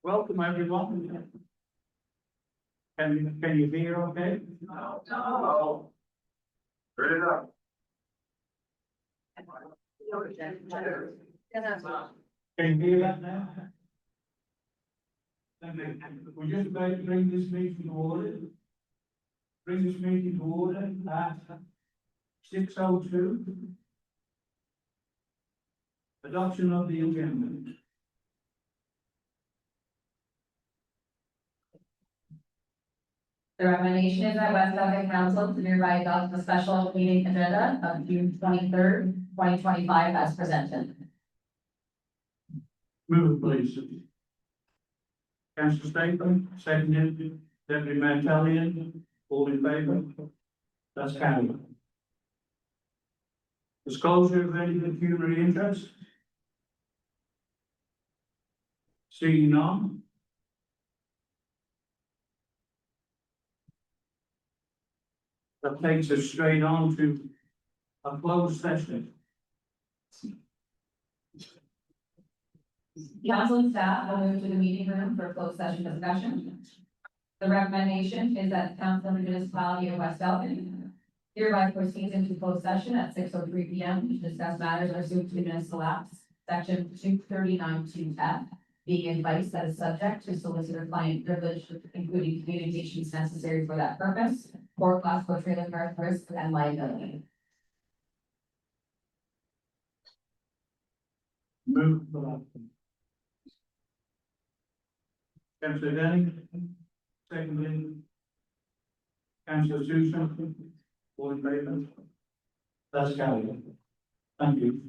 Welcome, everyone. Can you hear okay? No. Turn it up. Can you hear that now? We're just about to bring this meeting to order. Bring this meeting to order at 6:02. Adoption of the agenda. The recommendation is that West Suffolk Council to hereby adopt the special meeting agenda of June 23rd, 2025 as presented. Move it, please. Councillor Stapleton, seconded. Deputy Mayor Tellian, all in favour? That's carried. Disclosure of any pecuniary interest? Seeing none. That takes us straight on to a closed session. Council and staff will move to the meeting room for closed session discussion. The recommendation is that the council of the municipality of West Suffolk hereby proceeds into closed session at 6:03 p.m. to discuss matters pursuant to municipal acts, section 239(2)(f), being advice that is subject to solicitor-client privilege, including communications necessary for that purpose, or Glasgow trailer park risk and liability. Move for that. Councillor Denning, secondly. Councillor Susan, all in favour? That's carried. Thank you.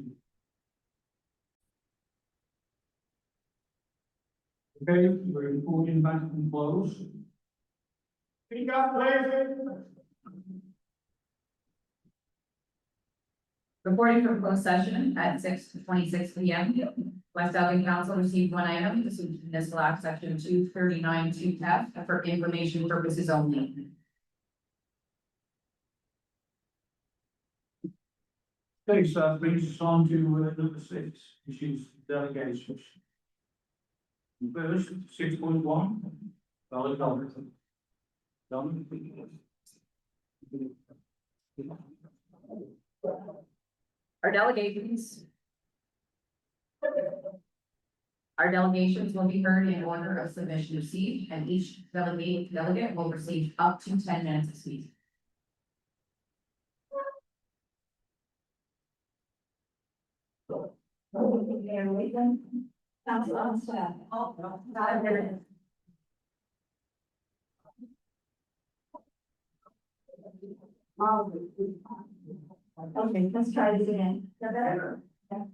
Okay, we're reporting back from close. Speak up, please. Reporting from closed session at 6:26 p.m. West Suffolk Council received one item pursuant to municipal act section 239(2)(f) for information purposes only. Okay, so that brings us on to number 6, which is delegations. First, 6.1, valid comment. Done. Our delegations will be heard in order of submission of seat, and each delegate will receive up to 10 minutes to speak. Council on staff. Okay, let's try this again. Is that better? Yeah.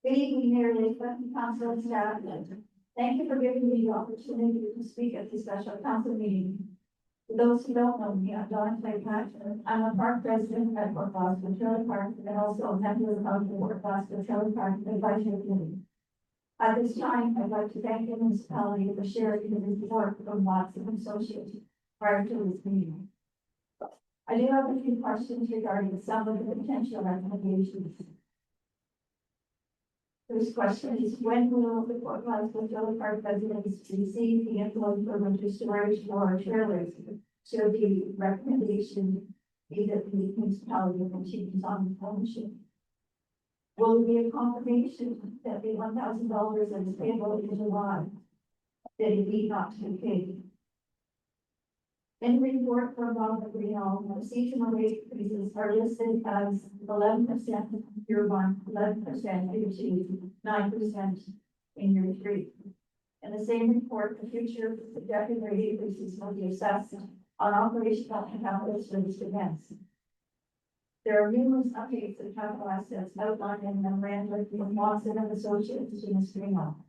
Good evening, Mayor Latham, council and staff. Thank you for giving me the opportunity to speak at this special council meeting. For those who don't know me, I'm Dawn Claypatch. I'm a park president at Fort Glasgow Trailer Park and also a member of the Fort Glasgow Trailer Park Advisory Committee. At this time, I'd like to thank the municipality for sharing the report from Watson Associates prior to this meeting. I do have a few questions regarding some of the potential recommendations. First question is, when will the Fort Glasgow Trailer Park residents receive the inflow for winter storage for our trailers? So the recommendation is that the municipality continues on the ownership. Will there be a confirmation that the $1,000 that is payable in July, that it need not to be paid? In the report from Robert Greenall, seasonal rate increases are listed as 11% year 1, 11% year 2, 9% in year 3. In the same report, the future projected rate increases will be assessed on operational and capital service events. There are numerous updates of capital assets outlined in the memorandum from Watson and Associates in this Greenall.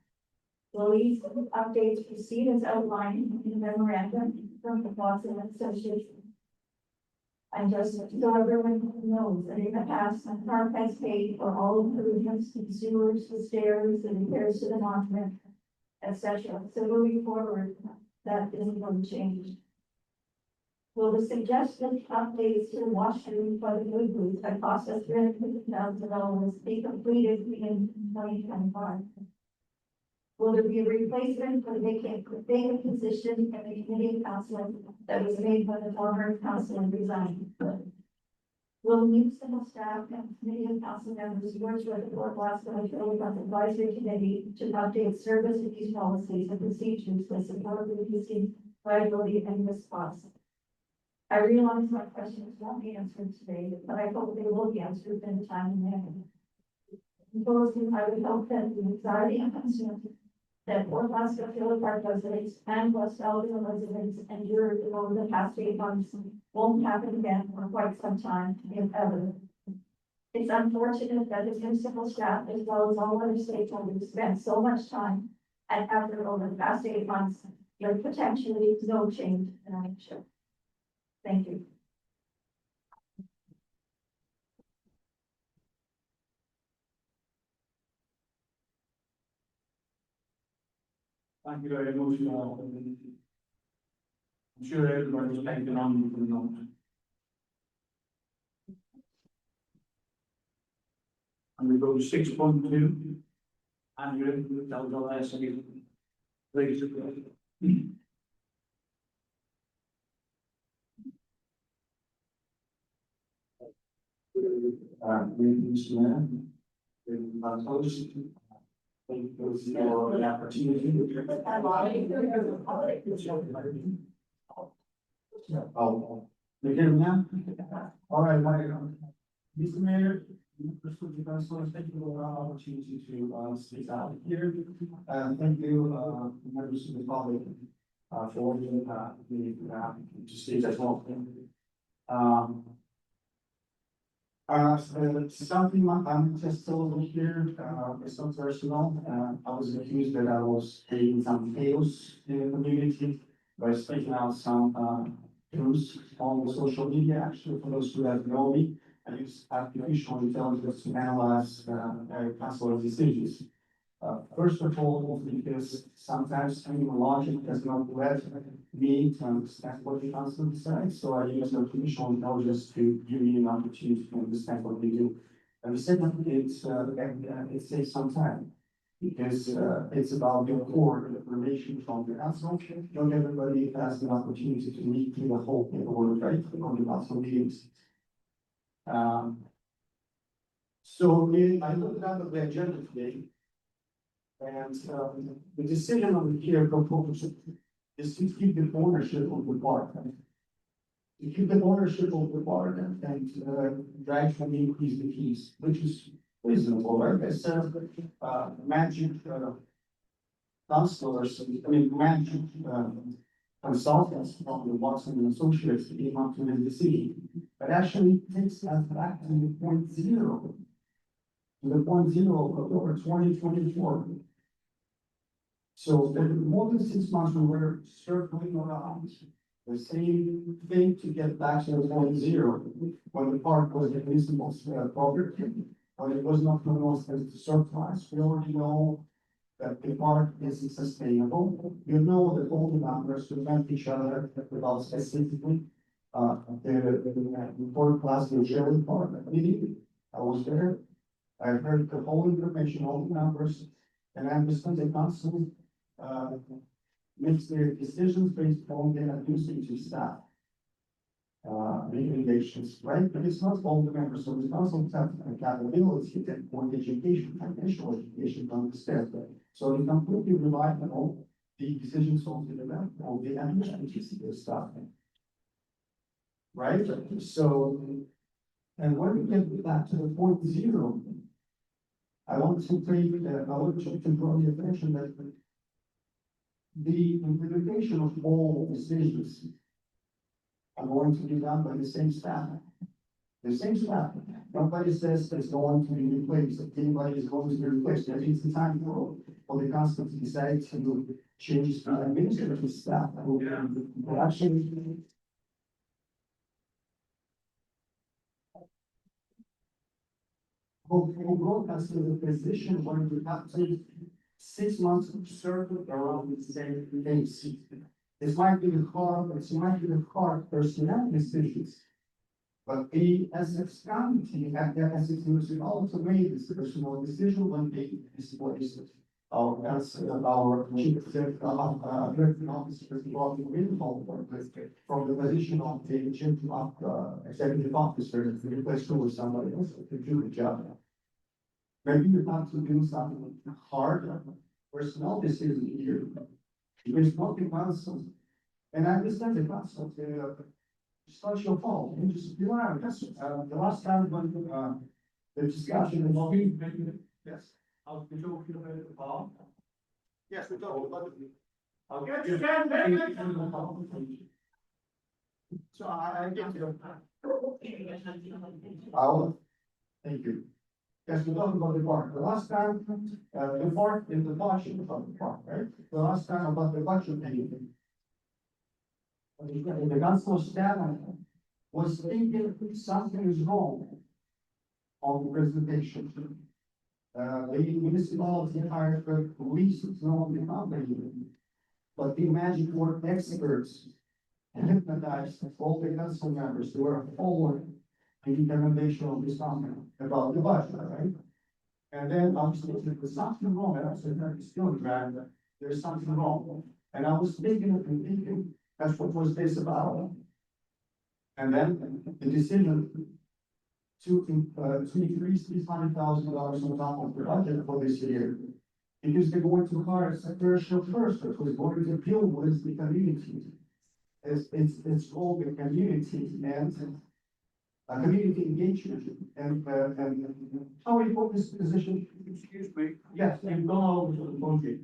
Will these updates proceed as outlined in the memorandum from the Watson and Associates? And just so everyone knows that in the past, the park has paid for all improvements to the sewers, the stairs, the repairs to the monument, etc. So moving forward, that isn't going to change. Will the suggested updates to the washroom for the new booth that cost us $350,000 be completed in 2025? Will there be a replacement for the vacant position in the committee council that was made when the former council resigned? Will new civil staff and committee of council members work with the Fort Glasgow Advisory Committee to update service of these policies and procedures that support reducing liability and response? I realize my questions won't be answered today, but I hope they will be answered in a timely manner. In closing, I would hope that the anxiety and concern that Fort Glasgow Trailer Park residents and West Elgin residents endured over the past 8 months won't happen again for quite some time, if ever. It's unfortunate that the municipal staff, as well as all other stakeholders, spent so much time and effort over the past 8 months, with potentially no change in action. Thank you. Thank you very much. I'm sure everybody's taken on from that. And we go to 6.2. And you're that was the last thing. Please. Mr. Mayor, thank you for the opportunity. Oh, you hear me now? All right, Mr. Mayor, members of the council, thank you for the opportunity to speak out here. Thank you, members of the public, for the to speak as well. Something I'm just told here, it's not personal. I was accused that I was creating some chaos in the community by speaking out some truths on the social media. Actually, for those who don't know me, I use artificial intelligence to analyze council decisions. First of all, because sometimes human logic does not let me to understand what the council decides, so I use artificial intelligence to give me an opportunity to understand what they do. And the second, it saves some time, because it's about the core information from the council. Not everybody has the opportunity to read through the whole paperwork, right, on the council meetings. I looked at the agenda today. And the decision on the care proposal is to keep the ownership of the park. To keep the ownership of the park and gradually increase the fees, which is reasonable, right? As magic counselors, magic consultants from the Watson and Associates came up to the decision. But actually takes us back to the point zero. To the point zero of October 2024. So for more than 6 months, we were circling around the same thing to get back to the point zero, when the park was a reasonable property, when it was not promoted as a surplus. We already know that the park isn't sustainable. You know that all the numbers prevent each other without specifically the Fort Glasgow Trailer Park meeting. I was there. I heard the whole information, all the numbers, and I understand the council makes their decisions based on their abusing to staff. Recommendations, right? But it's not all the members of the council have accountability on education, financial education to understand that. So they completely rely on all the decisions of the development, on the administrative staff. Right? So, and when we get back to the point zero, I want to draw the attention that the implementation of all decisions are going to be done by the same staff. The same staff. Nobody says it's going to be replaced. If anybody is going to be replaced, I think it's the time for the council to decide to change the administrative staff. Actually, who brought us to the position where we have to 6 months of circle around the same things. It might be the hard personnel decisions. But the Essex County, and the Essex municipality made this personal decision when they displaced our chief executive, officers involved in from the position of the chief of, executive officer, to replace who was somebody else to do the job. Maybe you have to do something hard, personal decision here. There's nothing else, and I understand the concept, it's not your fault, you just, you are, that's, the last time when, the discussion was. Yes. I'll be talking about the farm. Yes, we talked about it. I'll get you. So I get you. Thank you. Yes, we talked about the park. The last time, the park is the budget of the park, right? The last time about the budget meeting. The council staff was thinking something is wrong on the presentation. The municipality hired the police to know the company, but the magic word experts hypnotized all the council members who were following the recommendation of this company about the budget, right? And then obviously there's something wrong, and I said, no, it's still grand, there's something wrong. And I was thinking, that's what was this about? And then the decision to increase $300,000 on top of the budget for this year. Because they're going to hire a commercial first, that was going to deal with the community. It's called the community and community engagement and how important this position, excuse me. Yes, you've gone over to the budget.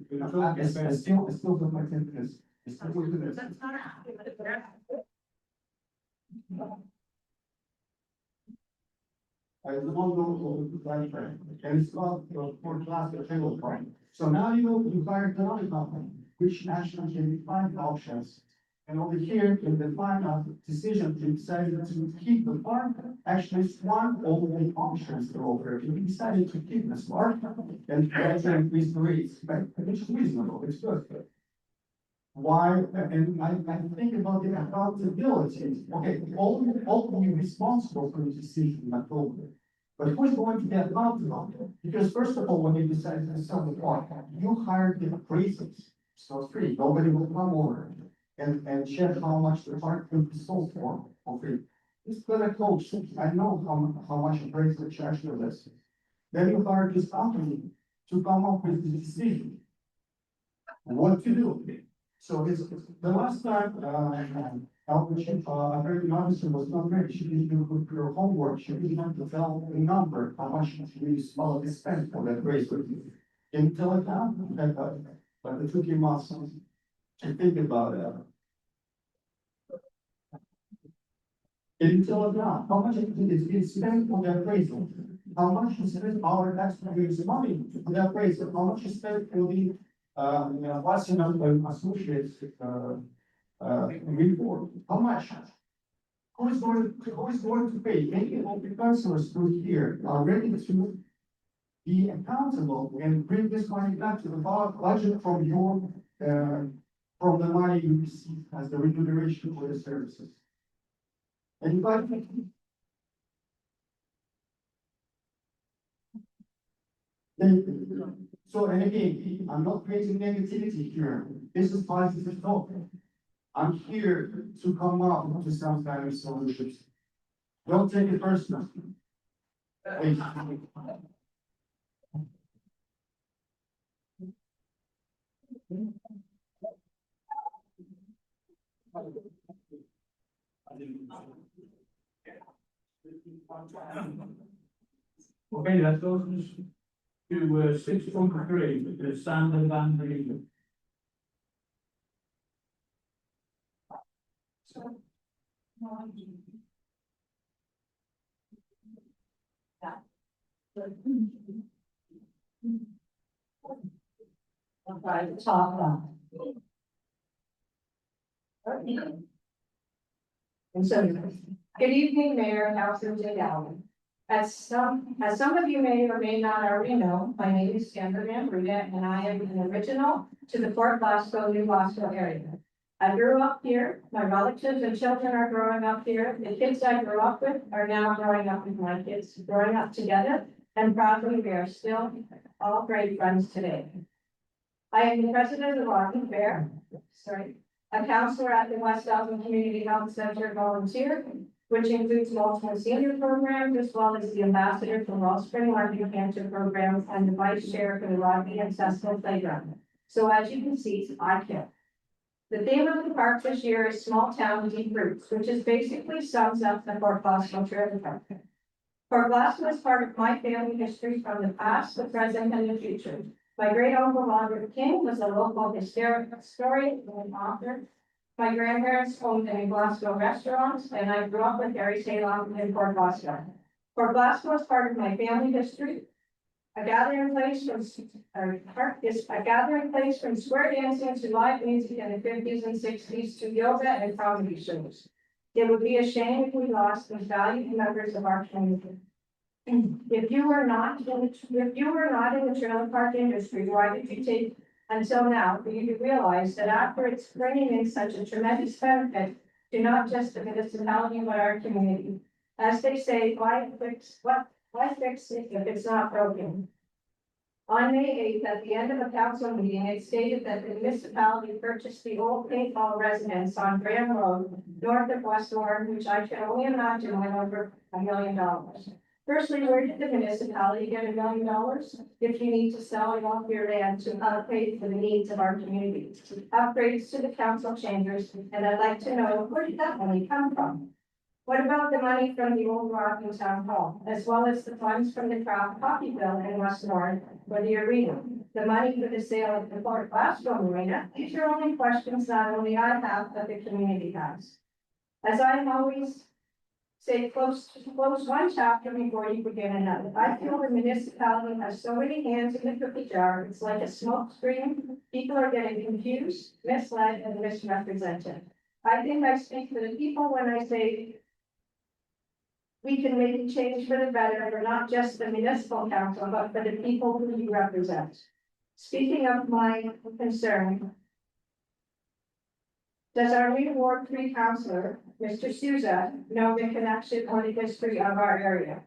I still put my 10 minutes. That's not. I don't go to the frame, and it's called for class of table frame. So now you hire another company, which actually can be five options. And over here, in the final decision, we decided to keep the park, actually it's one of the options over. We decided to keep the park and also increase the rates, which is reasonable, it's good. Why, and I think about the accountability, okay, all of you responsible for the decision, I told you. But who's going to get accountable? Because first of all, when you decide to sell the park, you hired the appraisals, so free, nobody will come over and check how much the park will be sold for free. It's gonna coach, I know how much appraisal charge for this. Then you hired this company to come up with the decision. What to do? So it's, the last time, operating officer was not ready, she didn't do her homework, she didn't want to tell the number, how much we small spent for that race. Can you tell it now? But it took you months to think about it. Can you tell it now? How much it's been spent for the appraisal? How much is spent our taxpayers' money for the appraisal? How much is spent for the Western Associates, report? How much? Who is going to pay? Many of the councillors who here are ready to be accountable and bring this money back to the budget from your, from the money you receive as the remuneration for the services. Anybody? So, and again, I'm not creating negativity here. This is positive talk. I'm here to come up with some kind of solutions. Don't take it personal. Please. Okay, that goes to 6.3, the standard and the. Okay, top one. And so, good evening, Mayor and Councilor J. Allen. As some of you may or may not already know, my name is Sandra Van Ruda, and I am an original to the Fort Glasgow, New Glasgow area. I grew up here, my relatives and children are growing up here, the kids I grew up with are now growing up with my kids, growing up together, and proudly we are still all great friends today. I am the president of Rocking Bear, a counselor at the West Elgin Community Health Center volunteer, which includes multiple senior programs, as well as the ambassador for Wellspring Market Cancer Program and the vice chair for the Rodney Accessible Playground. So as you can see, I care. The theme of the park this year is Small Town Deep Roots, which is basically sums up the Fort Glasgow Trailer Park. Fort Glasgow is part of my family history from the past, the present, and the future. My great uncle Robert King was a local historian and author. My grandparents owned a Glasgow restaurant, and I grew up with Harry Salem in Fort Glasgow. Fort Glasgow is part of my family history. A gathering place from square dancing to live music in the 50s and 60s to yoga and comedy shows. It would be a shame if we lost these valued members of our community. If you were not in the trailer park industry, why did you take until now for you to realize that after it's bringing in such a tremendous benefit to not just the municipality but our community? As they say, why fix it if it's not broken? On May 8th, at the end of a council meeting, it stated that the municipality purchased the old paintball residence on Graham Road, north of West Orange, which I can only imagine went over $1 million. Firstly, where did the municipality get $1 million? If you need to sell it off your land to upgrade for the needs of our community, upgrades to the council chambers, and I'd like to know, where did that money come from? What about the money from the old Rocking Town Hall, as well as the funds from the Craft Hockey Bill in West North for the arena? The money for the sale of the Fort Glasgow Marina? These are only questions not only I have, but the community has. As I always say, close one chapter before you begin another. I feel the municipality has so many hands in the cookie jar, it's like a smoke screen. People are getting confused, misled, and misrepresented. I think I speak for the people when I say we can make a change for the better for not just the municipal council, but for the people who you represent. Speaking of my concern, does our new Ward 3 councillor, Mr. Souza, know the connection or the history of our area?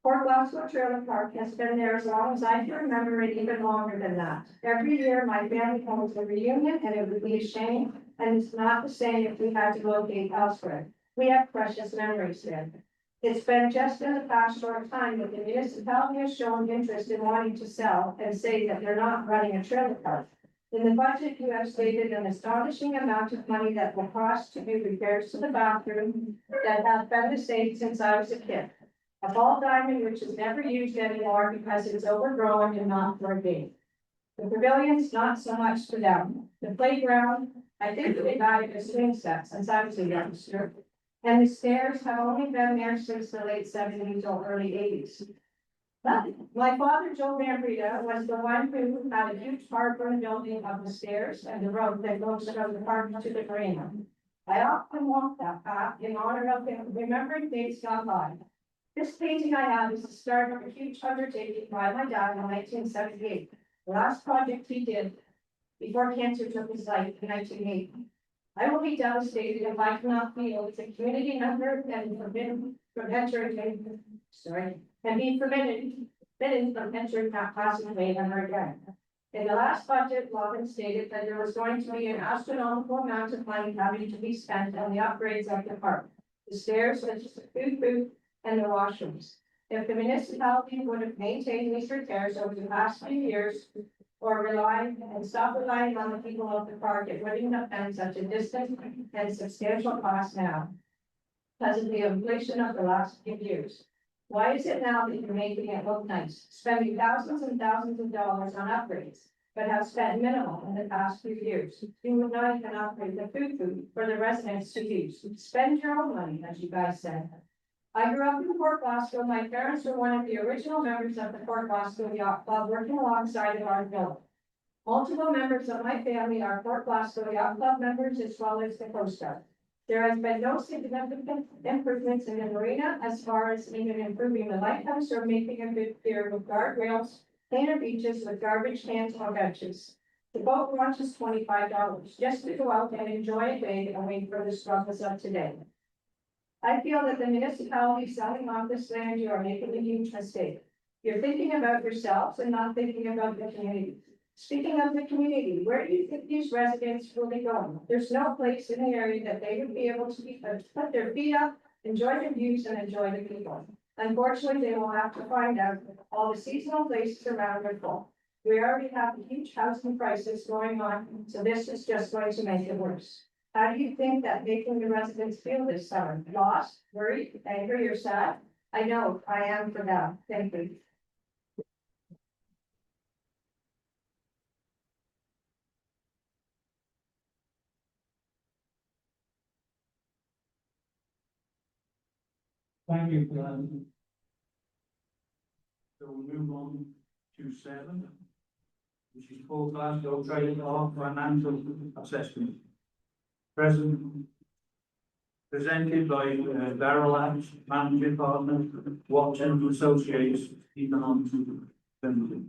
Fort Glasgow Trailer Park has been there as long as I can remember, and even longer than that. Every year, my family holds a reunion, and it would be a shame, and it's not the same if we had to locate elsewhere. We have precious memories there. It's been just in the past short time that the municipality has shown interest in wanting to sell and say that they're not running a trailer park. In the budget, you have stated an astonishing amount of money that will cost to do repairs to the bathroom that have been the same since I was a kid. A ball diamond which is never used anymore because it's overgrown and not for a game. The pavilion's not so much for them. The playground, I think they died a swing set since I was a youngster. And the stairs have only been there since the late 70s or early 80s. But my father, Joe Van Breda, was the one who had a huge heartburn building of the stairs and the road that goes from the park to the marina. I often walk that path in honor of him, remembering days gone by. This painting I have is the start of a huge undertaking by my dad in 1978, the last project he did before cancer took his life in 1980. I will be devastated if I cannot feel as a community member and forbidden from entering, and be forbidden from entering that passageway ever again. In the last budget, Logan stated that there was going to be an astronomical amount of money having to be spent on the upgrades of the park, the stairs, the food booth, and the washrooms. If the municipality would have maintained these repairs over the past few years, or stop relying on the people of the park, it wouldn't have been such a distant and substantial cost now, because of the inflation of the last few years. Why is it now that you're making it look nice, spending thousands and thousands of dollars on upgrades, but have spent minimal in the past few years? You would not even upgrade the food booth for the residents to use. Spend your own money, as you guys said. I grew up in Fort Glasgow. My parents were one of the original members of the Fort Glasgow Yacht Club, working alongside of our villa. Multiple members of my family are Fort Glasgow Yacht Club members, as well as the Coast Guard. There has been no significant improvements in the marina as far as even improving the lighthouse or making a good pier with guardrails, cleaner beaches with garbage cans or benches. The boat launch is $25, just to go out and enjoy a day away from the struggles of today. I feel that the municipality selling off this land, you are making a huge mistake. You're thinking about yourselves and not thinking about the community. Speaking of the community, where do you think these residents will be going? There's no place in the area that they would be able to put their feet up, enjoy the views and enjoy the people. Unfortunately, they will have to find out that all the seasonal places around are full. We already have a huge housing crisis going on, so this is just going to make it worse. How do you think that making the residents feel this summer? Lost, worried, angry, or sad? I know, I am for now. Thank you. Thank you for that. So we'll move on to 7, which is called Glasgow Trading Law Financial Assessment. Presented by Darrell Ash, Managing Partner, Watson Associates, Economic Development.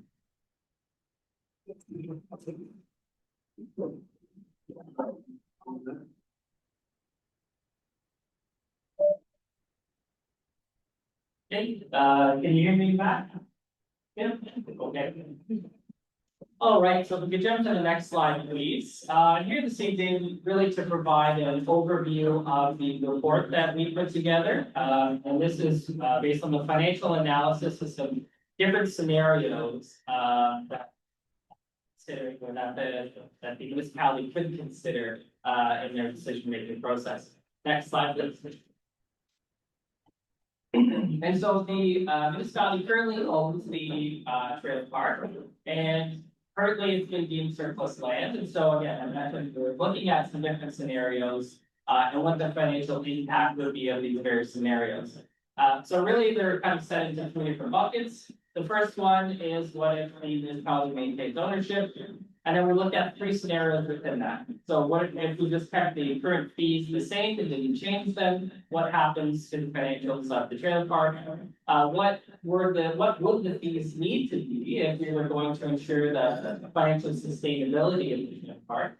Okay, can you hear me back? Yeah, okay. All right, so if we could jump to the next slide, please. Here this evening, really to provide an overview of the report that we put together. And this is based on the financial analysis of some different scenarios that considering that the municipality could consider in their decision-making process. Next slide, please. And so the municipality currently owns the trailer park, and currently it's been deemed surplus land. And so again, I mentioned we're looking at some different scenarios and what the financial impact would be of these various scenarios. So really they're kind of set into 3 different buckets. The first one is what if the municipality maintains ownership, and then we look at 3 scenarios within that. So what if we just kept the current fees the same and didn't change them? What happens to the financials of the trailer park? What would the fees need to be if we were going to ensure the financial sustainability of the trailer park?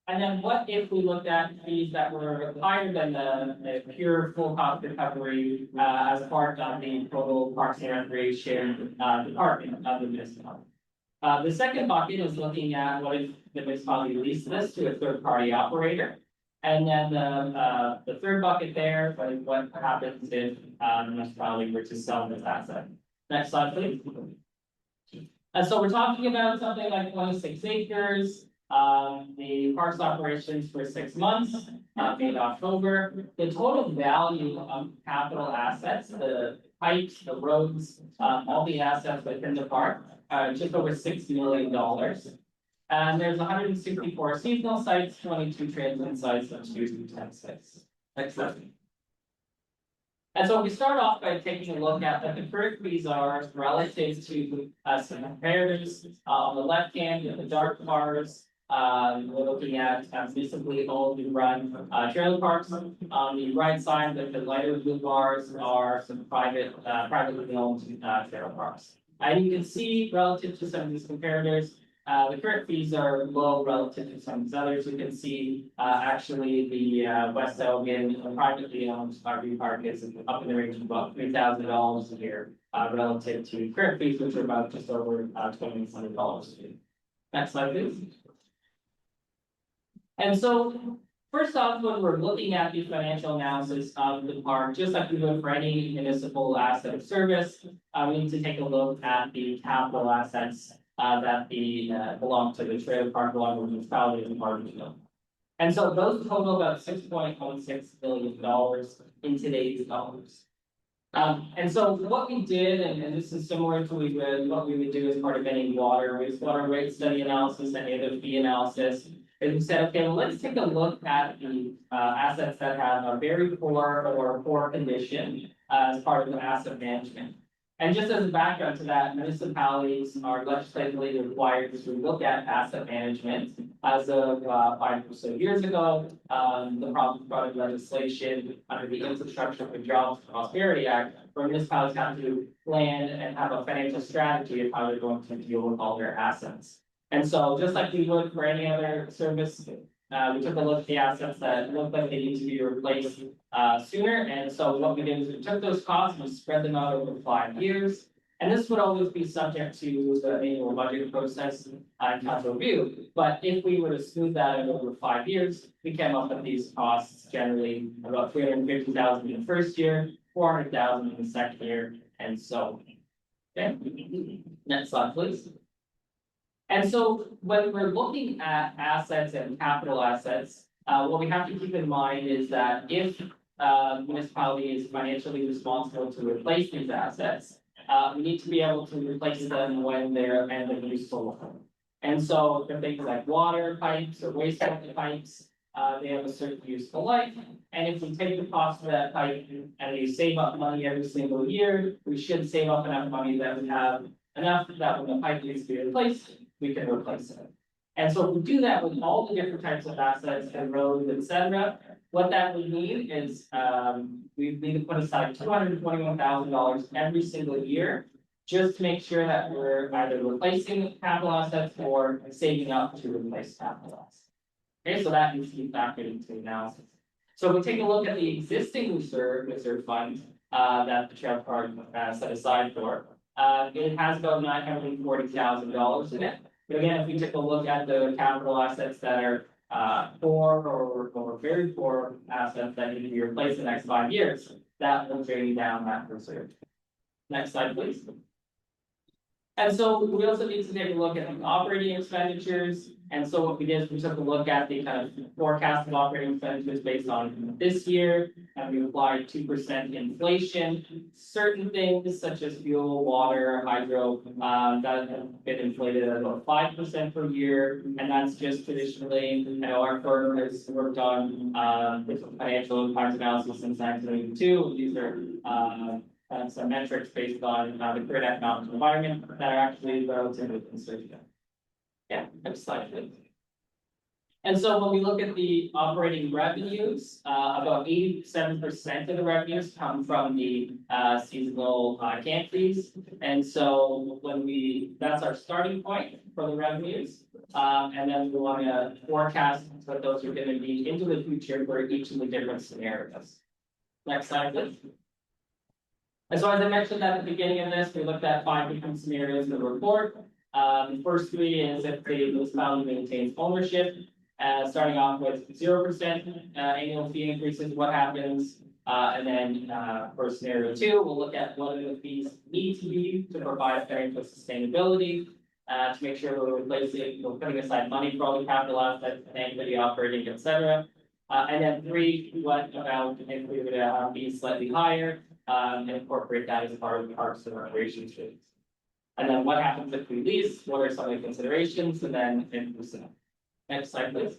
And then what if we looked at fees that were higher than the pure full cost recovery as part of the total Parks and Recreation department of the municipality? The second bucket is looking at what if the municipality leased this to a third-party operator. And then the third bucket there, what happens if the municipality were to sell this asset? Next slide, please. And so we're talking about something like 26 acres. The parks operations for 6 months, paid October. The total value of capital assets, the pipes, the roads, all the assets within the park, just over $6 million. And there's 164 seasonal sites, 22 transient sites, and 2 tent sites. Next slide. And so we start off by taking a look at what the current fees are relative to some comparators. On the left hand, the dark bars. We're looking at municipally owned and run trailer parks. On the right side, the lighter blue bars are some privately owned trailer parks. And you can see relative to some of these comparators, the current fees are low relative to some of these others. You can see actually the West Elgin privately owned RV park is up in the range of about $3,000 a year relative to current fees, which are about just over $2,100 a year. Next slide, please. And so, first off, when we're looking at the financial analysis of the park, just like we would for any municipal asset of service, we need to take a look at the capital assets that belong to the trailer park, belong to the municipality and park. And so those total about $6.16 billion in today's dollars. And so what we did, and this is similar to what we would do as part of any wastewater rate study analysis, any other fee analysis, is we said, okay, well, let's take a look at the assets that have a very poor or poor condition as part of the asset management. And just as a background to that, municipalities are legislatively required to look at asset management. As of 5 or so years ago, the province brought in legislation under the Infrastructure for Jobs and Prosperity Act, where municipalities have to plan and have a financial strategy of how they're going to deal with all their assets. And so just like we would for any other service, we took a look at the assets that looked like they need to be replaced sooner. And so what we did is we took those costs and we spread them out over 5 years. And this would always be subject to the annual budget process and council review. But if we were to smooth that out over 5 years, we came up with these costs generally about 350,000 in the first year, 400,000 in the second year, and so. Okay, next slide, please. And so when we're looking at assets and capital assets, what we have to keep in mind is that if municipality is financially responsible to replace these assets, we need to be able to replace them when they're end of useful. And so for things like water pipes or wastewater pipes, they have a certain useful life. And if we take the cost of that pipe and we save up money every single year, we should save up enough money that we have enough that when the pipe needs to be replaced, we can replace it. And so if we do that with all the different types of assets and roads, etc., what that would mean is we need to put aside $221,000 every single year just to make sure that we're either replacing capital assets or saving up to replace capital assets. Okay, so that needs to be factored into the analysis. So if we take a look at the existing reserve fund that the trail card set aside for, it has about $940,000 in it. But again, if we take a look at the capital assets that are poor or very poor assets that need to be replaced in the next 5 years, that will bring down that reserve. Next slide, please. And so we also need to take a look at the operating expenditures. And so what we did is we took a look at the kind of forecast of operating expenditures based on this year, and we applied 2% inflation. Certain things such as fuel, water, hydro, that have been inflated at about 5% per year, and that's just traditionally. I know our firm has worked on financial impact analysis since 1982. These are some metrics based on the current economic environment that are actually relatively conservative. Yeah, next slide, please. And so when we look at the operating revenues, about 87% of the revenues come from the seasonal camp fees. And so that's our starting point for the revenues. And then we want to forecast what those are going to be into the future for each of the different scenarios. Next slide, please. And so as I mentioned at the beginning of this, we looked at 5 different scenarios in the report. The first 3 is if the municipality maintains ownership, starting off with 0% annual fee increases, what happens? And then for scenario 2, we'll look at what the fees need to be to provide financial sustainability, to make sure we're replacing, putting aside money for all the capital assets, anybody operating, etc. And then 3, what about if we were to be slightly higher, and incorporate that as part of the parks and recreation streams. And then what happens if we lease? What are some of the considerations? And then inclusive. Next slide, please.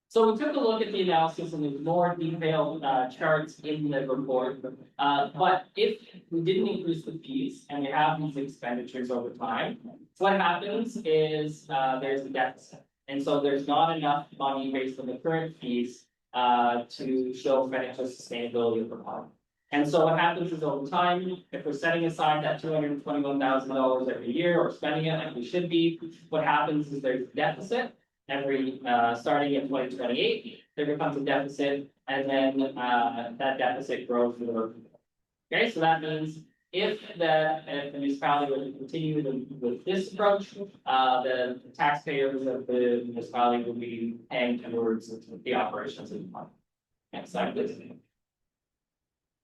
So we took a look at the analysis and there's more detailed charts in the report. But if we didn't increase the fees and we have these expenditures over time, what happens is there's a deficit. And so there's not enough money based on the current fees to show financial sustainability of the park. And so what happens is over time, if we're setting aside that $221,000 every year or spending it like we should be, what happens is there's a deficit every starting in 2028, there becomes a deficit, and then that deficit grows for the rest of it. Okay, so that means if the municipality were to continue with this approach, the taxpayers of the municipality will be paying towards the operations of the park. Next slide, please.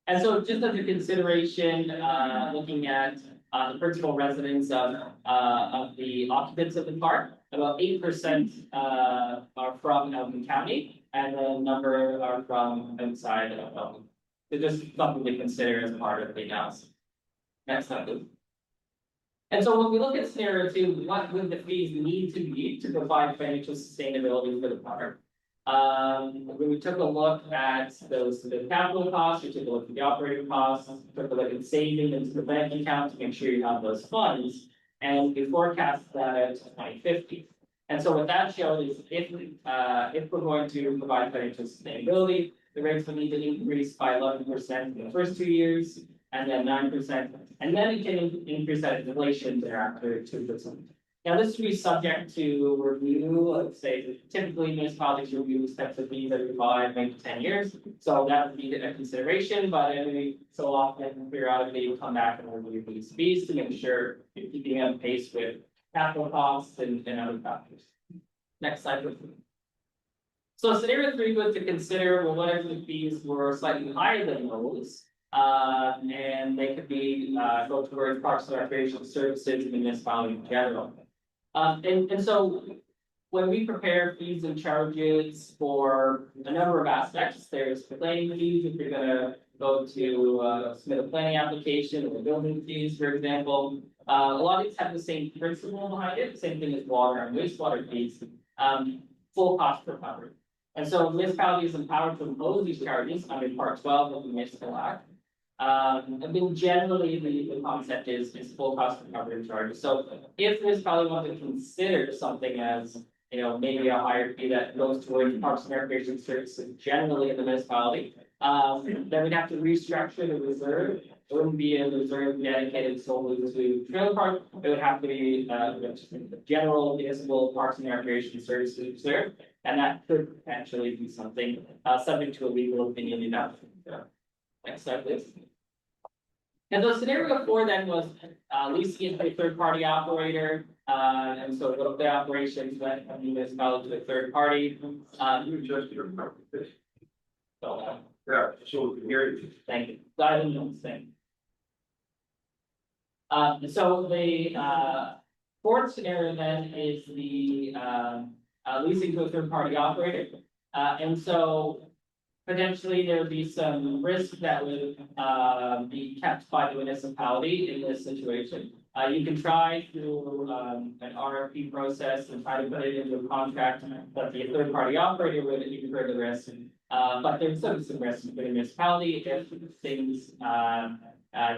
And so just as a consideration, looking at the principal residence of the occupants of the park, about 8% are from Elgin County, and the number are from outside of Elgin. So just something to consider as part of the analysis. Next slide, please. And so when we look at scenario 2, what would the fees need to be to provide financial sustainability for the park? When we took a look at the capital costs, we took a look at the operating costs, took a look at saving into the bank account to make sure you have those funds, and we forecast that out to 2050. And so what that showed is if we're going to provide financial sustainability, the rates will need to increase by 11% in the first 2 years, and then 9%, and then it can increase at inflation thereafter 2%. Now, this would be subject to review, let's say typically municipalities review these types of fees every 5, maybe 10 years. So that would be a consideration, but every so often periodically you come back and review these fees to make sure you're keeping up pace with capital costs and other factors. Next slide, please. So scenario 3 was to consider, well, what if the fees were slightly higher than those? And they could be, go towards parks and recreation services in the municipality in general. And so when we prepare fees and charges for a number of aspects, there's planning fees, if you're gonna go to, submit a planning application or building fees, for example. A lot of these have the same principle behind it, same thing as water and wastewater fees, full cost recovery. And so municipality is empowered to impose these charges under Part 12 of the Municipal Act. I mean, generally, the concept is full cost recovery charges. So if municipality want to consider something as, you know, maybe a higher fee that goes towards parks and recreation services generally in the municipality, then we'd have to restructure the reserve. It wouldn't be a reserve dedicated solely to trailer park. It would have to be general municipal parks and recreation services reserve, and that could potentially be something subject to a legal opinion enough. Next slide, please. And so scenario 4 then was leasing it to a third-party operator, and so the operations went from municipality to a third party. So, Yeah, so here, thank you. So I didn't know the thing. So the fourth scenario then is the leasing to a third-party operator, and so potentially there would be some risk that would be kept by the municipality in this situation. You can try through an RFP process and try to put it into a contract that the third party operator would incur the risk. But there's some risk for the municipality if things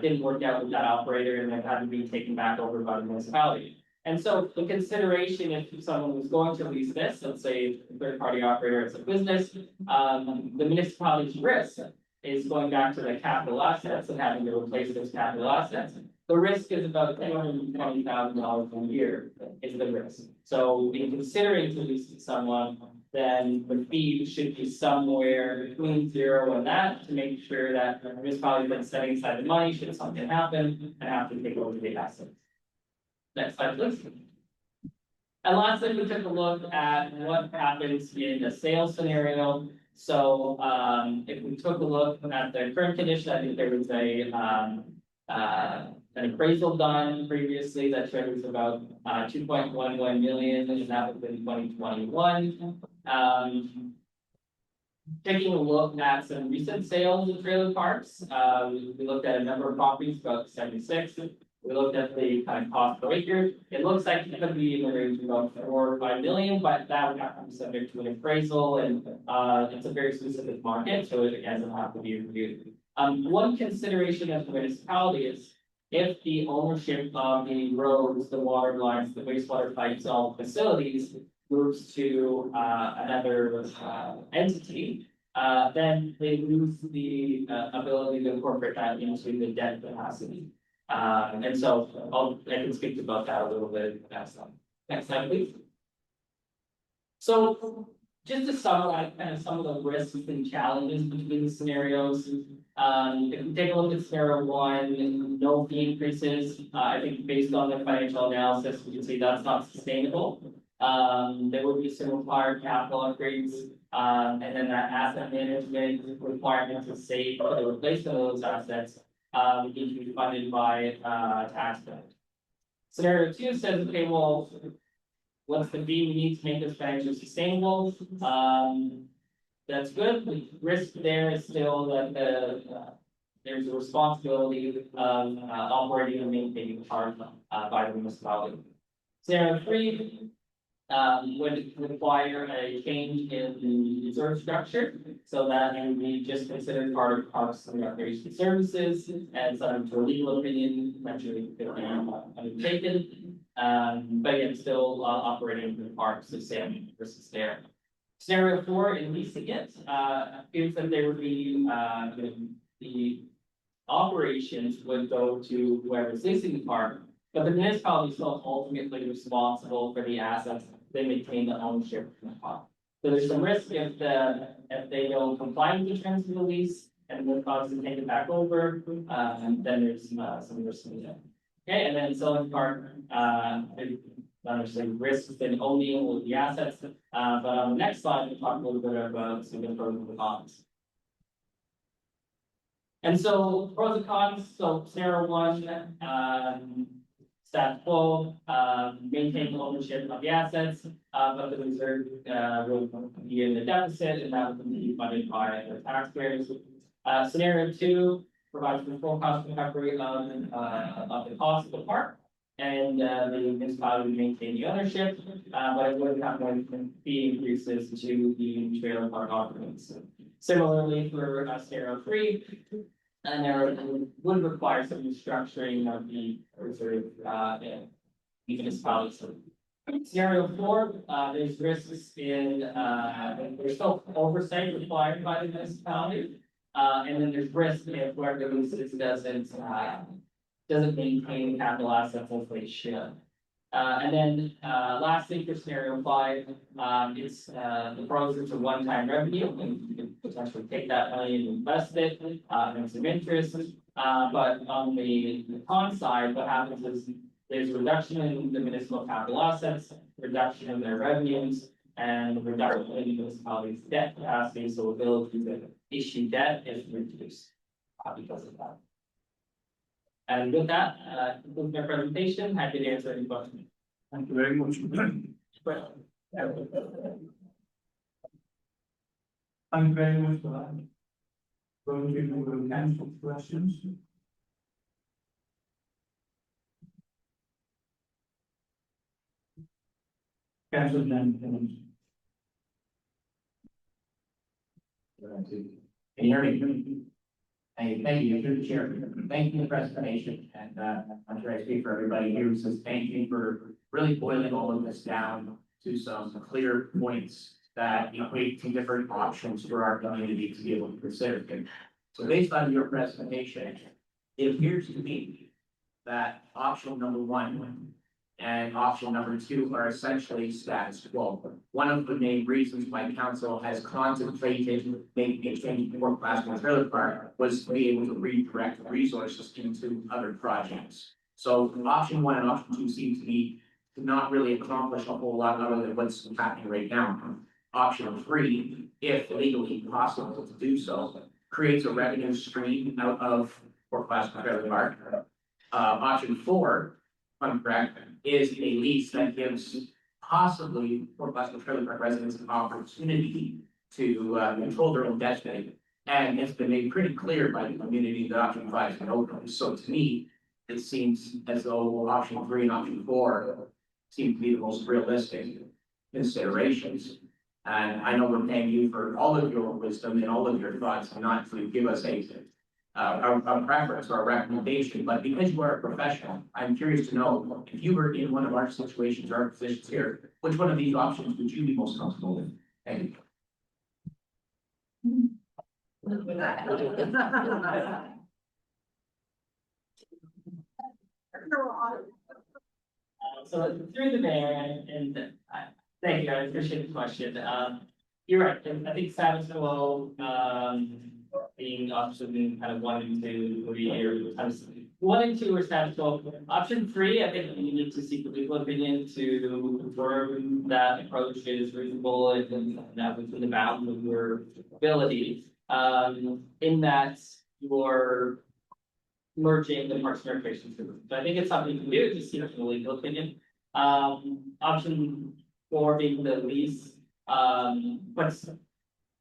didn't work out with that operator and it had to be taken back over by the municipality. And so the consideration if someone was going to lease this, let's say the third party operator is a business, the municipality's risk is going back to the capital assets and having to replace those capital assets. The risk is about $220,000 a year is the risk. So in considering to lease to someone, then the fee should be somewhere between 0 and that to make sure that the municipality has been setting aside the money should something happen and have to take over the assets. Next slide, please. And lastly, we took a look at what happens in a sales scenario. So if we took a look at the current condition, I think there was an appraisal done previously that showed it was about 2.11 million, and that was in 2021. Taking a look at some recent sales of trailer parks, we looked at a number of properties, about 76. We looked at the kind of cost per acre. It looks like it could be in the range of about 4 or 5 million, but that would have to be subject to an appraisal, and it's a very specific market, so it again will have to be reviewed. One consideration of the municipality is if the ownership of the roads, the water lines, the wastewater pipes, all facilities moves to another entity, then they lose the ability to incorporate that into the debt capacity. And so I can speak about that a little bit next time. Next slide, please. So just to summarize kind of some of the risks and challenges between the scenarios. If we take a look at scenario 1, no fee increases, I think based on the financial analysis, we can see that's not sustainable. There would be some required capital upgrades, and then that asset management requirement to save for the replacement of those assets need to be funded by taxpayers. Scenario 2 says, okay, well, what's the fee we need to make this financially sustainable? That's good. The risk there is still that there's a responsibility of operating and maintaining the park by the municipality. Scenario 3 would require a change in the reserve structure, so that it would be just considered part of parks and recreation services, and subject to a legal opinion, eventually could be undertaken. But yet still operating the parks the same versus there. Scenario 4 in leasing it appears that there would be the operations would go to whoever's leasing the park, but the municipality is still ultimately responsible for the assets, they maintain the ownership of the park. So there's some risk if they don't comply with the terms of the lease and the funds is taken back over, then there's some risk in that. Okay, and then Sylvan Park, understanding risks in owning all of the assets, but on the next slide, we'll talk a little bit about some of the pros and cons. And so pros and cons, so scenario one, status quo, maintain ownership of the assets, but the reserve will be in the deficit and that will be funded by the taxpayers. Scenario two provides for full cost recovery of the cost of the park. And the municipality would maintain the ownership, but it would have more fee increases to the trailer park occupants. Similarly, for scenario three, and there would require some restructuring of the reserve in the municipalities. Scenario four, there's risks in there's still oversight required by the municipality, and then there's risk if whoever leases doesn't maintain capital assets as they should. And then lastly, for scenario five, it's the pros is a one-time revenue, and you can potentially take that money and invest it, and some interest. But on the con side, what happens is there's a reduction in the municipal capital assets, reduction in their revenues, and reduction in the municipality's debt capacity, so ability to issue debt is reduced because of that. And with that, concludes my presentation. Happy to answer any questions. Thank you very much. Thank you very much for that. Going to move on to council questions. Council Can you hear me? Thank you, through the chair. Thank you for the presentation, and I'm sure I speak for everybody here who says thank you for really boiling all of this down to some clear points that equate to different options for our community to be able to consider. So based on your presentation, it appears to me that option number one and option number two are essentially status quo. One of the main reasons why council has contemplated making a change to Glasgow trailer park was to be able to redirect resources into other projects. So option one and option two seem to me to not really accomplish a whole lot other than what's happening right now. Option three, if legally possible to do so, creates a revenue stream out of Glasgow trailer park. Option four, if I'm correct, is a lease that gives possibly Glasgow trailer park residents an opportunity to control their own destiny. And it's been made pretty clear by the community that option five is open. So to me, it seems as though option three and option four seem to be the most realistic considerations. And I know we're paying you for all of your wisdom and all of your thoughts, and not to give us a preference or a recommendation, but because you are a professional, I'm curious to know if you were in one of our situations or our positions here, which one of these options would you be most comfortable with? Thank you. So through the mayor, and thank you, I appreciate the question. You're right, I think status quo, being option being kind of 1 and 2, 3, or 1 and 2 are status quo. Option 3, I think we need to seek a legal opinion to confirm that approach is reasonable and that within the bounds of your ability. In that you're merging the parks and recreation system. So I think it's something you can do, just seek a legal opinion. Option 4 being the lease,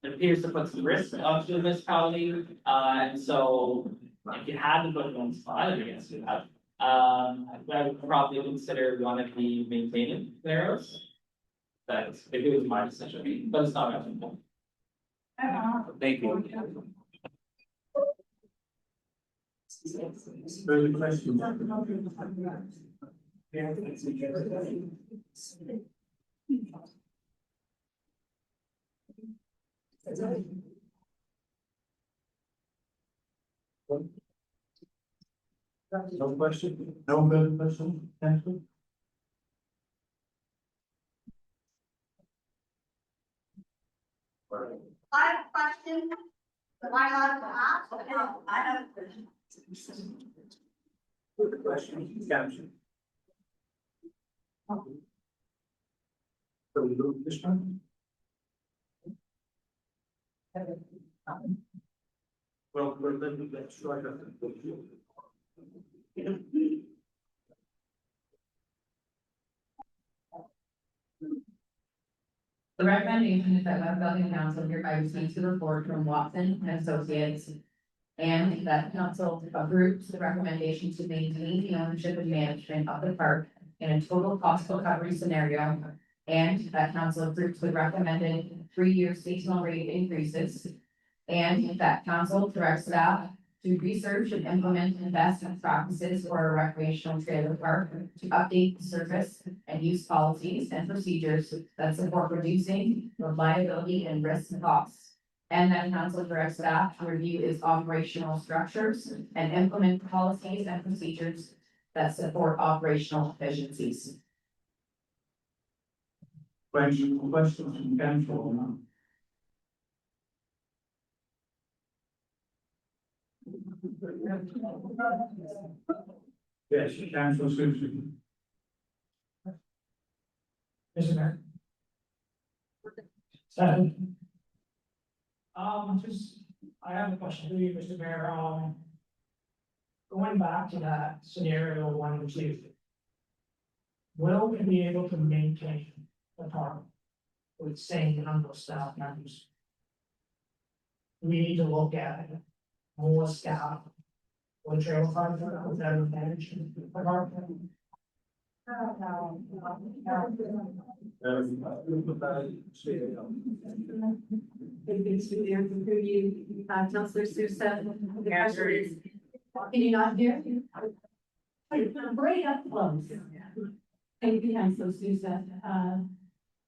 it appears to put some risk onto the municipality, and so if you had to put it on the spot, I guess you have. I would probably consider one of the maintaining scenarios. That's if it was my decision, but it's not option 4. Thank you. Further questions? No question, no further question, council? I have a question. Am I allowed to ask? No, I have a question. Good question, council. So we move this one? Well, let's try that. The recommendation is that West Building Council hereby receives the report from Watson and Associates. And that council approves the recommendation to maintain the ownership and management of the park in a total cost recovery scenario. And that council approves the recommended 3-year seasonal rate increases. And that council directs staff to research and implement best practices for a recreational trailer park to update the service and use policies and procedures that support reducing the liability and risk costs. And that council directs staff to review its operational structures and implement policies and procedures that support operational efficiencies. Questions from council? Yes, council Susan. Mr. Mayor. I have a question for you, Mr. Mayor, going back to that scenario 1 and 2. Will we be able to maintain the park with same number of staff members? We need to look at more staff. Or trail park, with that management. Through you, Councilor Sousa. The question is, can you not hear? Right up close. Thank you, Councilor Sousa.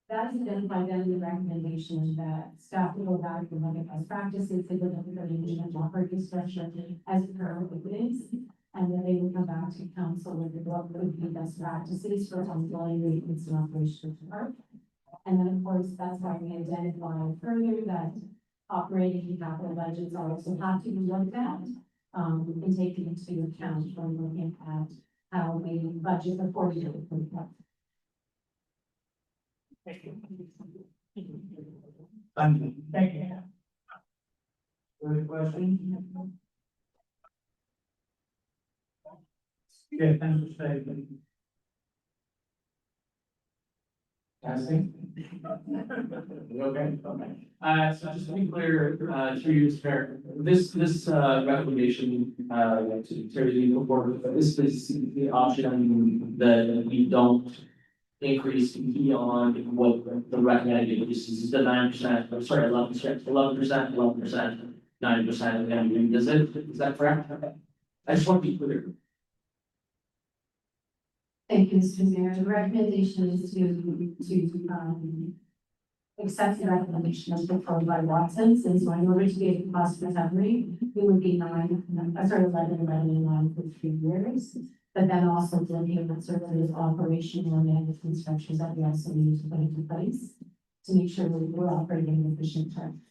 That is identified then in the recommendation that staff will go back and look at best practices, they will look at the management operating structure as currently it is. And then they will come back to council with what would be best practices for ongoing maintenance and operation of the park. And then, of course, that's why we identify further that operating and capital budgets also have to be looked at, and taken into account when looking at how we budget accordingly for the park. Thank you. Thank you. Thank you. Further questions? Yeah, thanks for staying. Cassie? Okay, okay. So just to be clear, through you, Mr. Mayor, this recommendation, to Terry, move forward, but this is the option that we don't increase beyond what the recommended increases is the 9%, I'm sorry, 11%, 11%, 9%, and is that correct? I just want to be clear. Thank you, Mr. Mayor. The recommendation is to accept the recommendation as proposed by Watson, since in order to get a cost recovery, it would be 11, and 9 for 3 years. But then also delineate that services operational and management structures that we also need to put into place to make sure that we're operating an efficient term.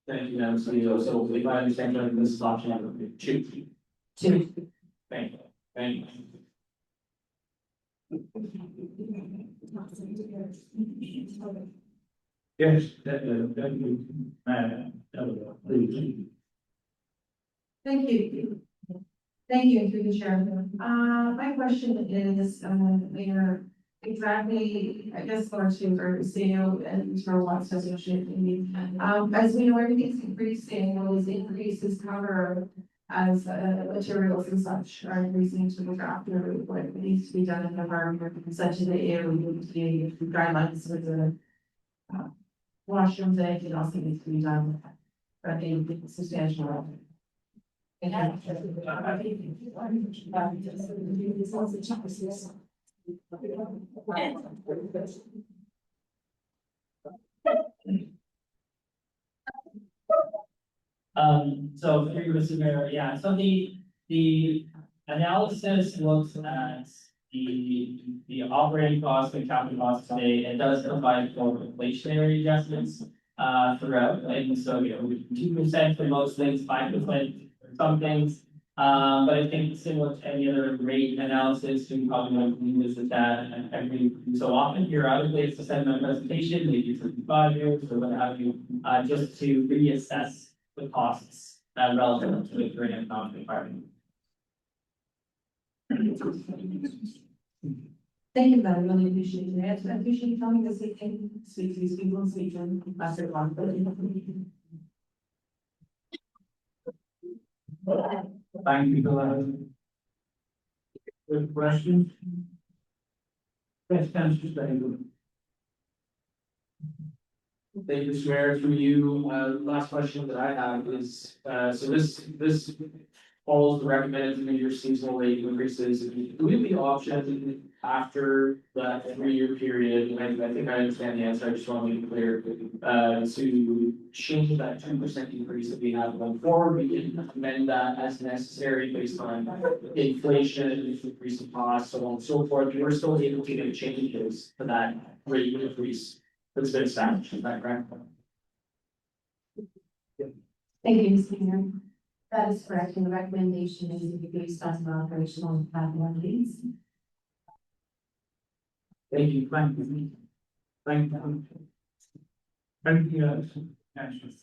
Thank you, Madam CEO. So if I understand correctly, this is option number 2. Thank you. Thank you. Yes, thank you, please. Thank you. Thank you, through the chair. My question is, Mayor, exactly, I guess, for CEO and for what's associated. As we know, everything's increasing, will those increases cover as materials and such are increasing to look after what needs to be done in the environment, such as the air, the guidelines with the washrooms, anything else that needs to be done. But they substantial. So through Mr. Mayor, yeah, so the analysis looks at the operating costs and capital costs today, and does provide for inflationary adjustments throughout, and so, 2% for most things, 5% for some things. But I think similar to any other rate analysis, we probably want to revisit that every so often, periodically, it's to send my presentation, maybe it's 5 years or what have you, just to reassess the costs relative to the current economic environment. Thank you, madam, really appreciate it. I appreciate you coming to say thank you, speak to these people, and speak to them, Pastor Juan. Thank you for that. Good questions? Yes, Councillor Stable. Thank you, Mr. Mayor, through you. Last question that I have is, so this follows the recommended mid-year seasonal rate increases. Do we have the option after that 3-year period, and I think I understand the answer, I just want to make it clear, to change that 2% increase that we have going forward, we can amend that as necessary based on inflation, increase in costs, so on and so forth. We're still able to make changes to that rate increase that's been established, is that correct? Thank you, Mr. Mayor. That is correct, and the recommendation is to be based on the operational and capital needs. Thank you, thank you. Thank you. Anything else? Councillor?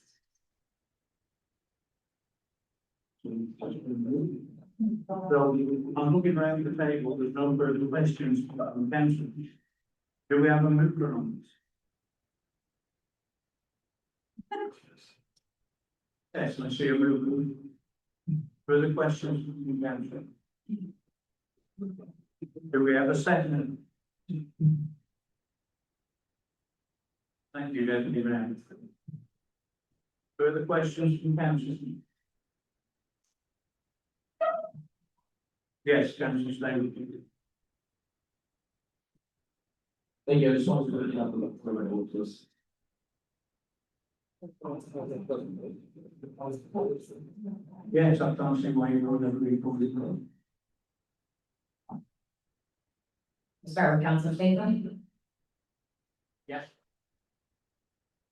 So I'm looking around the table, there's no further questions from council. Do we have a mover on this? Yes, I see a mover. Further questions from council? Do we have a second? Thank you, Deputy Mayor. Further questions from council? Yes, Councillor Slade. Thank you, I just wanted to look up the my vote, please. Yes, I can't see why you would have reported. Start with Councilor Stapleton. Yes.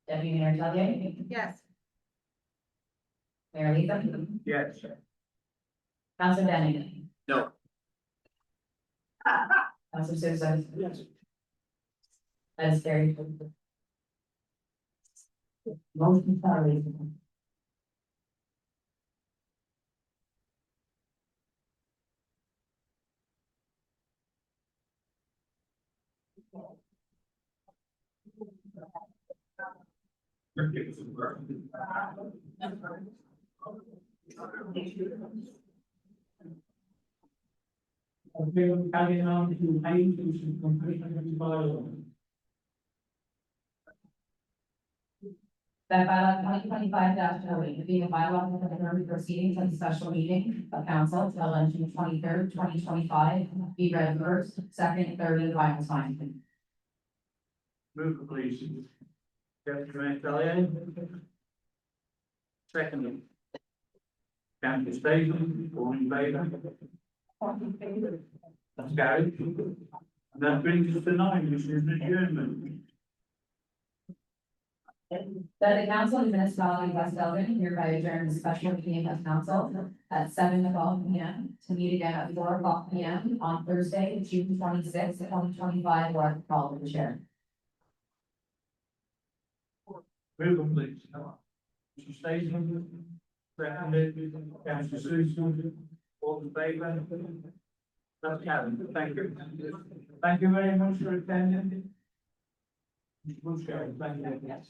Deputy Mayor Tellier. Yes. Mayor Letha. Yes. Councilor Bennett. No. Councilor Souza. Yes. That is carried. Motion carried. Carrying on to aim to completion of the bylaw. That bylaw 2025-08, being a bylaw for the current proceedings of the special meeting of council held on June 23rd, 2025, be read first, second, third, and final time. Move, please. Deputy Mayor Tellier. Secondly. Councillor Stapleton, all in favour? That's carried. And that brings us to 9, which is adjournment. That the council of the municipality of West Elgin hereby adjourns the special meeting of council at 7:12 p.m. to meet again at 4:00 p.m. on Thursday, June 26th, 2025, or at the call of the chair. Move, please. Mr. Stapleton. Seconded. Councillor Susan, all in favour? That's carried. Thank you. Thank you very much for attending. Thank you.